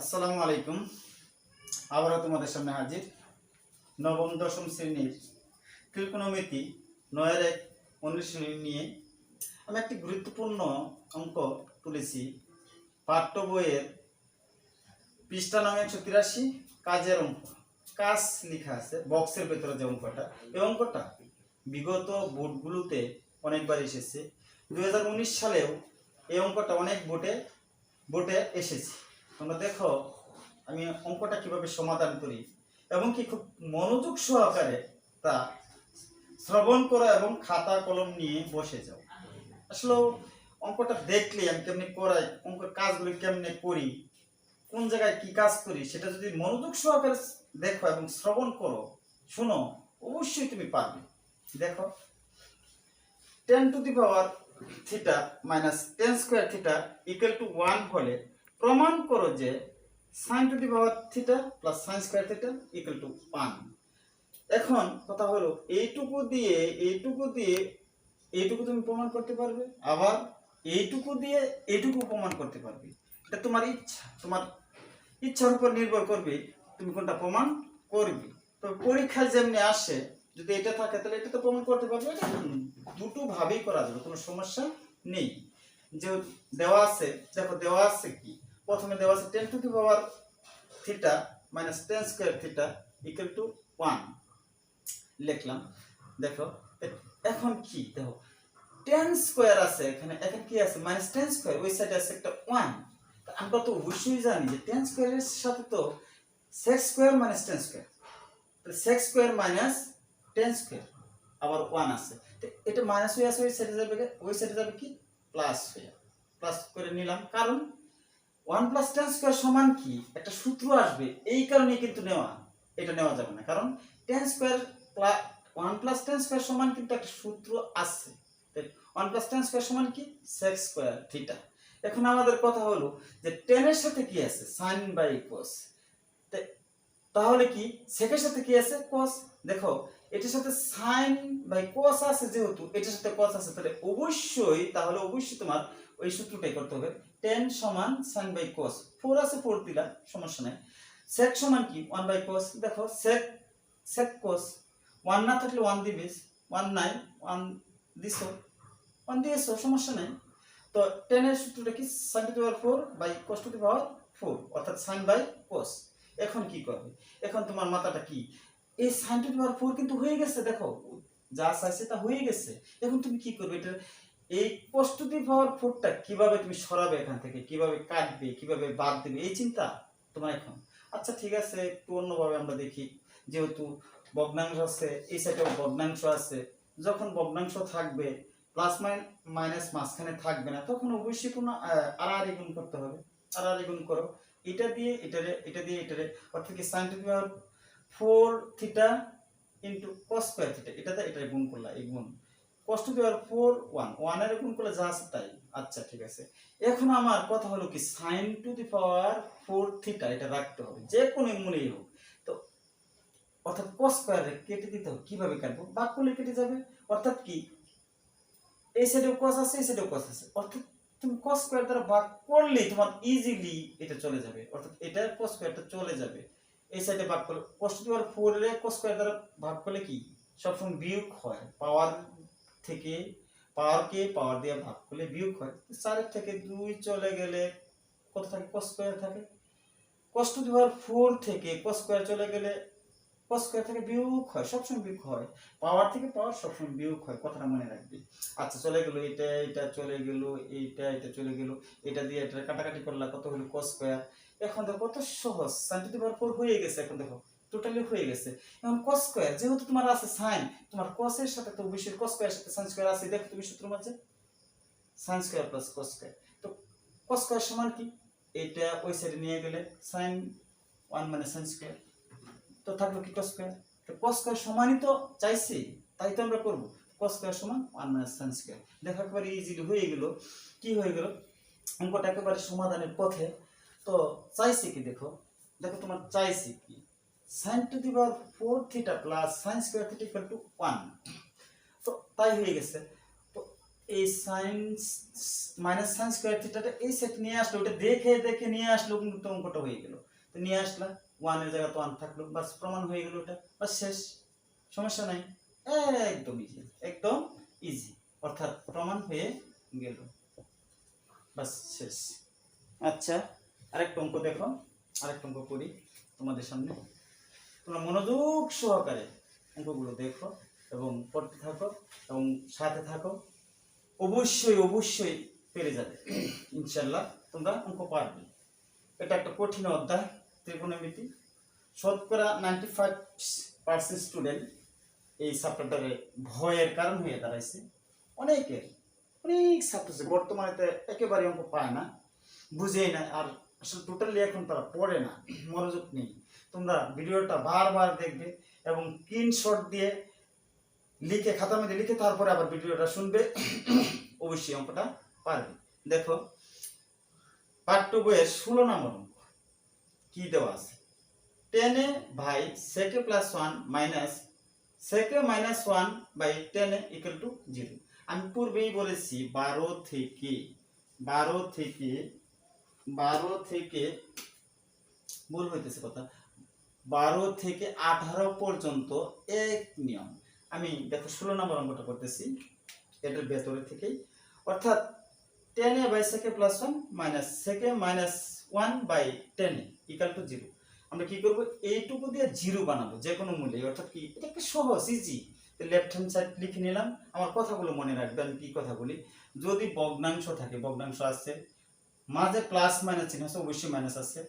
আসসালামু আলাইকুম। আবারও তোমাদের সামনে হাজির নবম দশম শ্রেণীর ত্রিকোণমিতি 9-1 অনুশীলনী নিয়ে। আমি একটি গুরুত্বপূর্ণ অঙ্ক তুলেছি। পাঠ্য বইয়ের পৃষ্ঠা নং 183, কাজের অঙ্ক। কাজ লেখা আছে বক্সের ভেতরে যে অঙ্কটা, এই অঙ্কটা বিগত বোর্ডগুলোতে অনেকবার এসেছে। 2019 সালেও এই অঙ্কটা অনেক বোর্ডে এসেছে। তোমরা দেখো আমি অঙ্কটা কিভাবে সমাধান করি এবং কি খুব মনোযোগ সহকারে তা শ্রবণ করো এবং খাতা কলম নিয়ে বসে যাও। আসলে অঙ্কটা দেখলে আমি কেমনে করাই, অঙ্কের কাজগুলো কেমনে করি, কোন জায়গায় কি কাজ করি, সেটা যদি মনোযোগ সহকারে দেখো এবং শ্রবণ করো, শোনো, অবশ্যই তুমি পারবে। দেখো 10 two the power theta minus 10 square theta equal to 1 হলে প্রমাণ করো যে sin to the power theta plus sin square theta equal to 1। এখন কথা হলো এইটুকু দিয়ে এইটুকু তুমি প্রমাণ করতে পারবে, আবার এইটুকু দিয়ে এইটুকু প্রমাণ করতে পারবে। এটা তোমার ইচ্ছা, তোমার ইচ্ছার উপর নির্ভর করবে তুমি কোনটা প্রমাণ করবে। তো পরীক্ষায় যেমনি আসে, যদি এটা থাকে তাহলে এটা তো প্রমাণ করতে পারবে। এটা দুটো ভাবেই করা যাবে, কোনো সমস্যা নেই। যে দেওয়া আছে, দেখো দেওয়া আছে কি, প্রথমে দেওয়া আছে 10 two the power theta minus 10 square theta equal to 1 লিখলাম। দেখো এখন কি, দেখো 10 স্কয়ার আছে এখানে, এখন কি আছে মাইনাস 10 স্কয়ার, ওই সাইডে আছে একটা 1। আমরা তো অবশ্যই জানি যে 10 স্কয়ারের সাথে তো sec স্কয়ার মাইনাস 10 স্কয়ার, তাহলে sec স্কয়ার মাইনাস 10 স্কয়ার আবার 1 আছে। তো এটা মাইনাস হয়ে আছে, ওই সাইডে যাবে কি প্লাস হয়ে, প্লাস করে নিলাম। কারণ 1 প্লাস 10 স্কয়ার সমান কি একটা সূত্র আসবে, এই কারণে কিন্তু এটা নেওয়া যাবে না। কারণ 10 স্কয়ার 1 প্লাস 10 স্কয়ার সমান কিন্তু একটা সূত্র আছে। 1 প্লাস 10 স্কয়ার সমান কি sec স্কয়ার থিটা। এখন আমাদের কথা হলো যে 10 এর সাথে কি আছে sin বাই cos, তাহলে কি sec এর সাথে কি আছে cos। দেখো এটার সাথে sin বাই cos আছে, যেহেতু এটার সাথে cos আছে, তাহলে অবশ্যই তোমার ওই সূত্রটাই করতে হবে। 10 সমান sin বাই cos, 4 আছে 4 দিলা, সমস্যা নাই। sec সমান কি 1 বাই cos। দেখো sec cos 1 না থাকলে 1 দিবে, 1 নাই 1 দিছো, 1 দিয়েছো, সমস্যা নাই। তো 10 এর সূত্রটা কি sin to the power 4 by cos to the power 4, অর্থাৎ sin বাই cos। এখন কি করবে, এখন তোমার মাথাটা কি, এই sin টু দি পাওয়ার 4 কিন্তু হয়ে গেছে, দেখো যা চাইছে তা হয়ে গেছে। এখন তুমি কি করবে, এটা এই cos টু দি পাওয়ার 4টা কিভাবে তুমি সরাবে, এখান থেকে কিভাবে কাটবে, কিভাবে বাদ দেবে, এই চিন্তা তোমার এখন। আচ্ছা ঠিক আছে, একটু অন্যভাবে আমরা দেখি। যেহেতু ভগ্নাংশ আছে, এই সাইডেও ভগ্নাংশ আছে, যখন ভগ্নাংশ থাকবে প্লাস মাইনাস মাঝখানে থাকবে না, তখন অবশ্যই কোনো আর গুণ করতে হবে। আর গুণ করো, এটা দিয়ে এটারে, অর্থাৎ কি sin to the power 4 theta into cos square theta, এটাতে এটারে গুণ করলা, এই গুণ cos টু দি পাওয়ার 4 1 এর গুণ করলে যা আছে তাই। আচ্ছা ঠিক আছে, এখন আমার কথা হলো কি sin to the power 4 theta এটা রাখতে হবে, যে কোনো মূলেই হোক। তো অর্থাৎ cos স্কয়ারে কেটে দিতে হবে, কিভাবে কাটবো, ভাগ করলে কেটে যাবে। অর্থাৎ কি এই সাইডেও cos আছে, এই সাইডেও cos আছে, অর্থাৎ তুমি cos স্কয়ার দ্বারা ভাগ করলেই তোমার ইজিলি এটা চলে যাবে, অর্থাৎ এটা cos স্কয়ারটা চলে যাবে। এই সাইডে ভাগ করলে cos টু দি পাওয়ার 4 এর cos স্কয়ার দ্বারা ভাগ করলে কি সবসময় বিয়োগ হয়, পাওয়ার থেকে পাওয়ারকে পাওয়ার দিয়ে ভাগ করলে বিয়োগ হয়। 4 এর থেকে 2 চলে গেলে কত থাকে, cos স্কয়ার থাকে। cos টু দি পাওয়ার 4 থেকে cos স্কয়ার চলে গেলে cos স্কয়ার থেকে বিয়োগ হয়, সবসময় বিয়োগ হয়, পাওয়ার থেকে পাওয়ার সবসময় বিয়োগ হয়, কথাটা মনে রাখবে। আচ্ছা চলে গেল, এটা চলে গেল, এটা চলে গেল, এটা দিয়ে এটা কাটাকাটি করলা, কত হলো cos স্কয়ার। এখন দেখো কত সহজ, sin টু দি পাওয়ার 4 হয়ে গেছে, এখন দেখো টোটালি হয়ে গেছে। এখন cos স্কয়ার যেহেতু তোমার আছে sin, তোমার cos এর সাথে তো অবশ্যই cos স্কয়ার সাথে sin স্কয়ার আছে, দেখো তুমি সূত্র মাঝে sin square plus cos square. তো cos স্কয়ার সমান কি, এটা ওই সাইডে নিয়ে গেলে sin 1 মানে sin স্কয়ার, তো থাকলো কি cos স্কয়ার। তো cos স্কয়ার সমানই তো চাইছি, তাই তো আমরা করব, cos স্কয়ার সমান 1 মাইনাস sin স্কয়ার। দেখো একেবারে ইজিলি হয়ে গেল। কি হয়ে গেল, অঙ্কটা একেবারে সমাধানের পথে। তো চাইছি কি, দেখো তোমার চাইছি কি sin to the power 4 theta plus sin square theta equal to 1। তো তাই হয়ে গেছে। তো এই সাইন্স মাইনাস সাইন স্কোয়ার থিটাটা এই সেট নিয়ে আসলো, ওটা দেখে দেখে নিয়ে আসলো, কিন্তু অঙ্কটা হয়ে গেল। তো নিয়ে আসলা, ওয়ানের জায়গায় তো ওয়ান থাকলো, বাস প্রমাণ হয়ে গেল, ওটা বাস শেষ, সমস্যা নাই, একদম ইজি, একদম ইজি, অর্থাৎ প্রমাণ হয়ে গেল, বাস শেষ। আচ্ছা, আরেকটা অঙ্ক দেখো, আরেকটা অঙ্ক করি তোমাদের সামনে, তোমরা মনোযোগ সহকারে অঙ্কগুলো দেখো এবং পড়তে থাকো এবং সাথে থাকো, অবশ্যই অবশ্যই পেরে যাবে ইনশাল্লাহ, তোমরা অঙ্ক পারবে। এটা একটা কঠিন অধ্যায়, ত্রিকোণমিতি। শতকরা 95% স্টুডেন্ট এই চ্যাপ্টারটারে ভয়ের কারণ হয়ে দাঁড়াইছে। অনেকের, অনেক ছাত্র বর্তমানে একেবারে অঙ্ক পায় না, বুঝেই না, আর আসলে টোটালি এখন তারা পড়ে না, মনোযোগ নেই। তোমরা ভিডিওটা বারবার দেখবে এবং স্ক্রিনশট দিয়ে লিখে, খাতার মধ্যে লিখে তারপরে আবার ভিডিওটা শুনবে, অবশ্যই অঙ্কটা পারবে। দেখো, পাঠ্য বইয়ের 16 নম্বর অঙ্ক কি দেওয়া আছে, 10a by sec plus 1 minus sec minus 1 by 10a equal to 0। আমি পূর্বেই বলেছি 12 থেকে ভুল হইতেছে কথা, 12 থেকে 18 পর্যন্ত এক নিয়ম। আমি দেখো 16 নম্বর অঙ্কটা করতেছি এটার ভেতরে থেকেই, অর্থাৎ 10a by sec plus 1 minus sec minus 1 by 10a equal to 0। আমরা কি করব, এইটুকু দিয়ে 0 বানাবো যে কোনো মূল্যে, অর্থাৎ কি এটা একটা সহজ ইজি। লেফট হ্যান্ড সাইড লিখে নিলাম, আমার কথাগুলো মনে রাখবে আমি কি কথা বলি। যদি ভগ্নাংশ থাকে, ভগ্নাংশ আছে, মাঝে প্লাস মাইনাস চিহ্ন আছে, অবশ্যই মাইনাস আছে,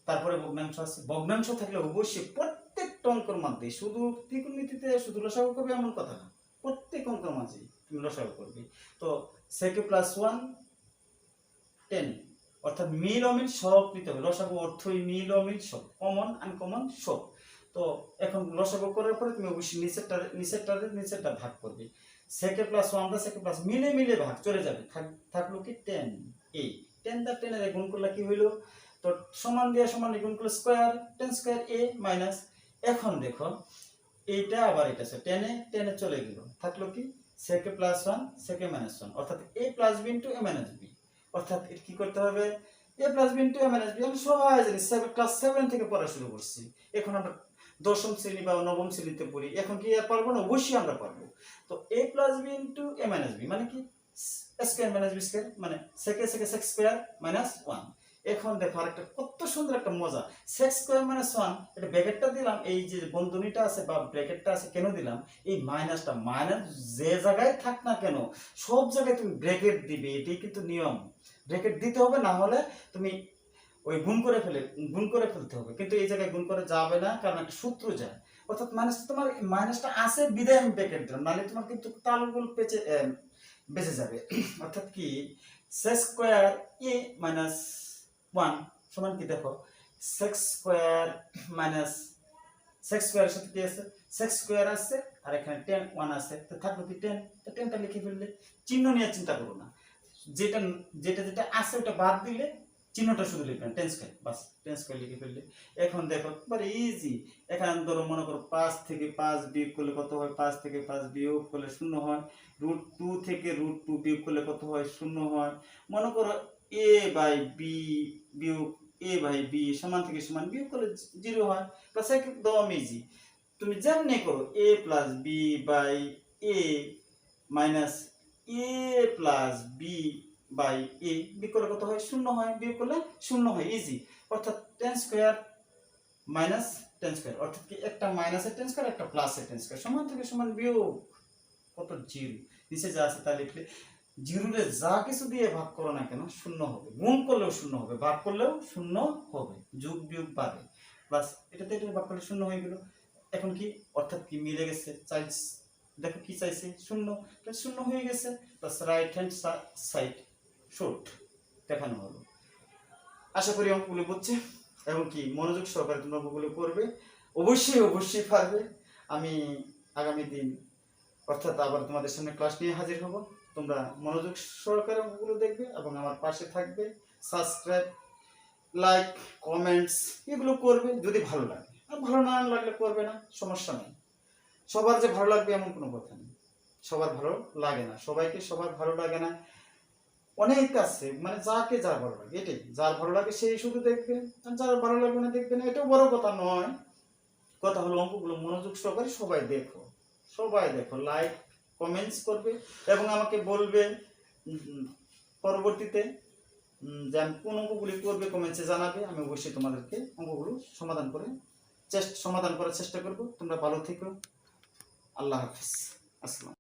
তারপরে ভগ্নাংশ আছে, ভগ্নাংশ থাকলে অবশ্যই প্রত্যেকটা অঙ্কের মধ্যে, শুধু ত্রিকোণমিতিতে শুধু লসাগু করবে এমন কথা না, প্রত্যেক অঙ্কের মাঝে তুমি লসাগু করবে। তো sec প্লাস 1 10, অর্থাৎ মিল অমিল সব নিতে হবে, লসাগু অর্থই মিল অমিল সব, কমন আনকমন সব। তো এখন লসাগু করার পরে তুমি অবশ্যই নিচেরটা ভাগ করবে, sec প্লাস 1 দা sec প্লাস মিলে মিলে ভাগ চলে যাবে, থাকলো কি 10 a, 10 দা 10 এর গুণ করলে কি হইলো, তো সমান দিয়ে সমান গুণ করলে স্কয়ার, 10 স্কয়ার a মাইনাস, এখন দেখো এইটা আবার এটা আছে 10 এ চলে গেল, থাকলো কি sec প্লাস 1 sec মাইনাস 1, অর্থাৎ a plus b into a minus b, অর্থাৎ এর কি করতে হবে, a plus b into a minus b। আমি সবাই জানি, ক্লাস 7 থেকে পড়া শুরু করছি, এখন আমরা দশম শ্রেণী বা নবম শ্রেণীতে পড়ি, এখন কি আর পারবো না, অবশ্যই আমরা পারবো। তো a plus b into a minus b মানে কি স্কয়ার মাইনাস b স্কয়ার, মানে sec sec স্কয়ার মাইনাস 1। এখন দেখো আরেকটা কত সুন্দর একটা মজা, sec স্কয়ার মাইনাস 1, এটা ব্র্যাকেটটা দিলাম, এই যে বন্ধনীটা আছে বা ব্র্যাকেটটা আছে কেন দিলাম, এই মাইনাসটা, মাইনাস যে জায়গায় থাক না কেন সব জায়গায় তুমি ব্র্যাকেট দিবে, এটাই কিন্তু নিয়ম, ব্র্যাকেট দিতে হবে, না হলে তুমি ওই গুণ করে ফেলতে হবে, কিন্তু এই জায়গায় গুণ করে যাবে না, কারণ একটা সূত্র যায়, অর্থাৎ মাইনাস, তোমার মাইনাসটা আছে বিদায় আমি ব্র্যাকেট দিলাম, নাহলে তোমার কিন্তু তালগুলো বেঁচে যাবে। অর্থাৎ কি sec স্কয়ার a মাইনাস 1 সমান কি, দেখো sec স্কয়ার মাইনাস sec স্কয়ারের সাথে কি আছে, sec স্কয়ার আছে আর এখানে 10 1 আছে, তো থাকলো কি 10, তো 10টা লিখে ফেললে, চিহ্ন নিয়ে চিন্তা করো না, যেটা যেটা যেটা আছে ওটা বাদ দিলে চিহ্নটা শুধু লিখবেন 10 স্কয়ার, বাস 10 স্কয়ার লিখে ফেললে। এখন দেখো একবারে ইজি, এখানে ধরো মনে করো 5 থেকে 5 বিয়োগ করলে কত হয়, 5 থেকে 5 বিয়োগ করলে 0 হয়, √2 থেকে √2 বিয়োগ করলে কত হয়, 0 হয়। মনে করো a বাই b বিয়োগ a বাই b সমান থেকে সমান বিয়োগ করলে 0 হয়, প্লাস একদম ইজি, তুমি যেমনি করো a plus b by a minus a plus b by a বিয়োগ করলে কত হয়, 0 হয়, বিয়োগ করলে 0 হয়, ইজি। অর্থাৎ 10 স্কয়ার মাইনাস 10 স্কয়ার, অর্থাৎ কি একটা মাইনাসের 10 স্কয়ার একটা প্লাসের 10 স্কয়ার, সমান থেকে সমান বিয়োগ কত 0, নিচে যা আছে তা লিখলে, 0 রে যা কিছু দিয়ে ভাগ করো না কেন 0 হবে, গুণ করলেও 0 হবে, ভাগ করলেও 0 হবে, যোগ বিয়োগ বাদে, প্লাস এটাতে এটা ভাগ করলে 0 হয়ে গেল। এখন কি, অর্থাৎ কি মিলে গেছে, দেখো কি চাইছে 0, তাহলে 0 হয়ে গেছে, plus right hand side short দেখানো হলো। আশা করি অঙ্কগুলো বুঝছে এবং কি মনোযোগ সহকারে তোমরা অঙ্কগুলো করবে, অবশ্যই অবশ্যই পারবে। আমি আগামী দিন অর্থাৎ আবার তোমাদের সামনে ক্লাস নিয়ে হাজির হব, তোমরা মনোযোগ সহকারে অঙ্কগুলো দেখবে এবং আমার পাশে থাকবে, সাবস্ক্রাইব, লাইক, কমেন্টস এগুলো করবে যদি ভালো লাগে, আর ভালো না লাগলে করবে না, সমস্যা নেই, সবার যে ভালো লাগবে এমন কোনো কথা নেই, সবার ভালো লাগে না, সবাইকে সবার ভালো লাগে না। অনেক আছে মানে যাকে যা ভালো লাগে, এটাই যার ভালো লাগে সেই শুধু দেখবে, আর যার ভালো লাগবে না দেখবে না, এটাও বড় কথা নয়। কথা হলো অঙ্কগুলো মনোযোগ সহকারে সবাই দেখো, সবাই দেখো, লাইক কমেন্টস করবে এবং আমাকে বলবে পরবর্তীতে যে আমি কোন অঙ্কগুলি করবে, কমেন্টসে জানাবে। আমি অবশ্যই তোমাদেরকে অঙ্কগুলো সমাধান করার চেষ্টা করব। তোমরা ভালো থেকো। আল্লাহ হাফিজ। আসসালাম।